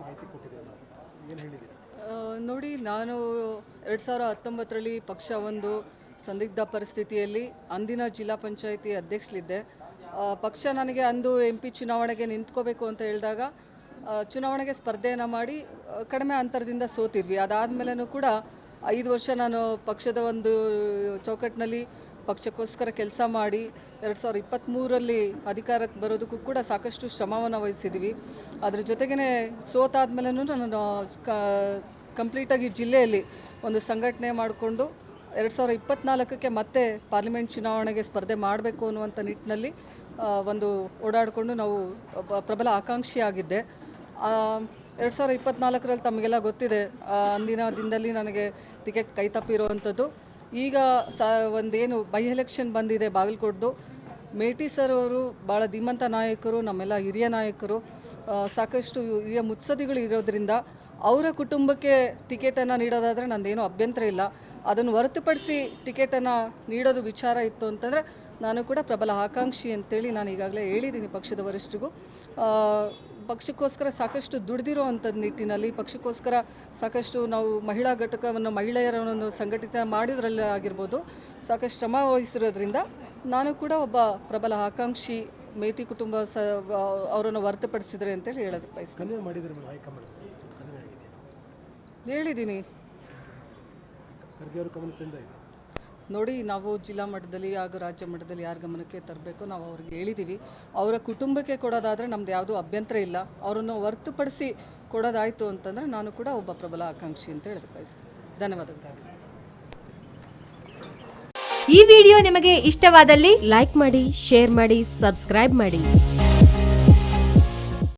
ಮಾಹಿತಿ ಕೊಟ್ಟಿದ್ದೀರಾ, ಏನು ಹೇಳಿದ್ದೀರಾ? ನೋಡಿ, ನಾನು 2019ರಲ್ಲಿ ಪಕ್ಷ ಒಂದು ಸಂದಿಗ್ಧ ಪರಿಸ್ಥಿತಿಯಲ್ಲಿ ಅಂದಿನ ಜಿಲ್ಲಾ ಪಂಚಾಯಿತಿ ಅಧ್ಯಕ್ಷಲಿದ್ದೆ. ಪಕ್ಷ ನನಗೆ ಅಂದು MP ಚುನಾವಣೆಗೆ ನಿಂತ್ಕೋಬೇಕು ಅಂತ ಹೇಳಿದಾಗ ಚುನಾವಣೆಗೆ ಸ್ಪರ್ಧೆಯನ್ನು ಮಾಡಿ ಕಡಿಮೆ ಅಂತರದಿಂದ ಸೋತಿದ್ವಿ. ಅದಾದಮೇಲೂ ಕೂಡ 5 ವರ್ಷ ನಾನು ಪಕ್ಷದ ಒಂದು ಚೌಕಟ್ಟಿನಲ್ಲಿ ಪಕ್ಷಕ್ಕೋಸ್ಕರ ಕೆಲಸ ಮಾಡಿ 2023ರಲ್ಲಿ ಅಧಿಕಾರಕ್ಕೆ ಬರೋದಕ್ಕೂ ಕೂಡ ಸಾಕಷ್ಟು ಶ್ರಮವನ್ನು ವಹಿಸಿದ್ವಿ. ಅದ್ರ ಜೊತೆಗೇ ಸೋತಾದ್ಮೇಲೂ ನಾನು ಕಂಪ್ಲೀಟಾಗಿ ಜಿಲ್ಲೆಯಲ್ಲಿ ಒಂದು ಸಂಘಟನೆ ಮಾಡಿಕೊಂಡು 2024ಕ್ಕೆ ಮತ್ತೆ ಪಾರ್ಲಿಮೆಂಟ್ ಚುನಾವಣೆಗೆ ಸ್ಪರ್ಧೆ ಮಾಡಬೇಕು ಅನ್ನುವಂಥ ನಿಟ್ಟಿನಲ್ಲಿ ಒಂದು ಓಡಾಡಿಕೊಂಡು ನಾವು ಪ್ರಬಲ ಆಕಾಂಕ್ಷಿಯಾಗಿದ್ದೆ. 2024ರಲ್ಲಿ ತಮಗೆಲ್ಲ ಗೊತ್ತಿದೆ, ಅಂದಿನ ದಿನದಲ್ಲಿ ನನಗೆ ಟಿಕೆಟ್ ಕೈ ತಪ್ಪಿರುವಂಥದ್ದು. ಈಗ ಒಂದೇನು ಬೈ ಎಲೆಕ್ಷನ್ ಬಂದಿದೆ ಬಾಗಲಕೋಟದು, ಮೇಟಿ ಸರ್ ಅವರು ಭಾಳ ಧೀಮಂತ ನಾಯಕರು, ನಮ್ಮೆಲ್ಲ ಹಿರಿಯ ನಾಯಕರು, ಸಾಕಷ್ಟು ಹಿರಿಯ ಮುತ್ಸದಿಗಳು ಇರೋದ್ರಿಂದ ಅವರ ಕುಟುಂಬಕ್ಕೆ ಟಿಕೆಟನ್ನು ನೀಡೋದಾದರೆ ನಂದೇನೂ ಅಭ್ಯಂತರ ಇಲ್ಲ. ಅದನ್ನು ಹೊರತುಪಡಿಸಿ ಟಿಕೆಟನ್ನು ನೀಡೋದು ವಿಚಾರ ಇತ್ತು ಅಂತಂದರೆ ನಾನು ಕೂಡ ಪ್ರಬಲ ಆಕಾಂಕ್ಷಿ ಅಂತೇಳಿ ನಾನು ಈಗಾಗಲೇ ಹೇಳಿದ್ದೀನಿ ಪಕ್ಷದ ವರಿಷ್ಠರಿಗೂ. ಪಕ್ಷಕ್ಕೋಸ್ಕರ ಸಾಕಷ್ಟು ದುಡಿದಿರೋ ಅಂಥದ್ದು ನಿಟ್ಟಿನಲ್ಲಿ ಪಕ್ಷಕ್ಕೋಸ್ಕರ ಸಾಕಷ್ಟು ನಾವು ಮಹಿಳಾ ಘಟಕವನ್ನು ಮಹಿಳೆಯರನ್ನು ಸಂಘಟಿತ ಮಾಡಿದ್ರಲ್ಲಿ ಆಗಿರ್ಬೋದು ಸಾಕಷ್ಟು ಶ್ರಮ ವಹಿಸಿರೋದ್ರಿಂದ ನಾನು ಕೂಡ ಒಬ್ಬ ಪ್ರಬಲ ಆಕಾಂಕ್ಷಿ. ಮೇಟಿ ಕುಟುಂಬ ಅವರನ್ನು ಹೊರತುಪಡಿಸಿದರೆ ಅಂತೇಳಿ ಹೇಳೋದಕ್ಕೆ ಬಯಸ್ತೀನಿ. ಹೇಳಿದ್ದೀನಿ. ನೋಡಿ, ನಾವು ಜಿಲ್ಲಾ ಮಟ್ಟದಲ್ಲಿ ಹಾಗೂ ರಾಜ್ಯ ಮಟ್ಟದಲ್ಲಿ ಯಾರ ಗಮನಕ್ಕೆ ತರಬೇಕು ನಾವು ಅವ್ರಿಗೆ ಹೇಳಿದ್ದೀವಿ. ಅವರ ಕುಟುಂಬಕ್ಕೆ ಕೊಡೋದಾದರೆ ನಮ್ದು ಯಾವುದೂ ಅಭ್ಯಂತರ ಇಲ್ಲ. ಅವರನ್ನು ಹೊರತುಪಡಿಸಿ ಕೊಡೋದಾಯಿತು ಅಂತಂದರೆ ನಾನು ಕೂಡ ಒಬ್ಬ ಪ್ರಬಲ ಆಕಾಂಕ್ಷಿ ಅಂತ ಹೇಳೋದಕ್ಕೆ ಬಯಸ್ತೀನಿ. ಧನ್ಯವಾದಗಳು. ಈ ವಿಡಿಯೋ ನಿಮಗೆ ಇಷ್ಟವಾದಲ್ಲಿ ಲೈಕ್ ಮಾಡಿ, ಶೇರ್ ಮಾಡಿ, ಸಬ್ಸ್ಕ್ರೈಬ್ ಮಾಡಿ.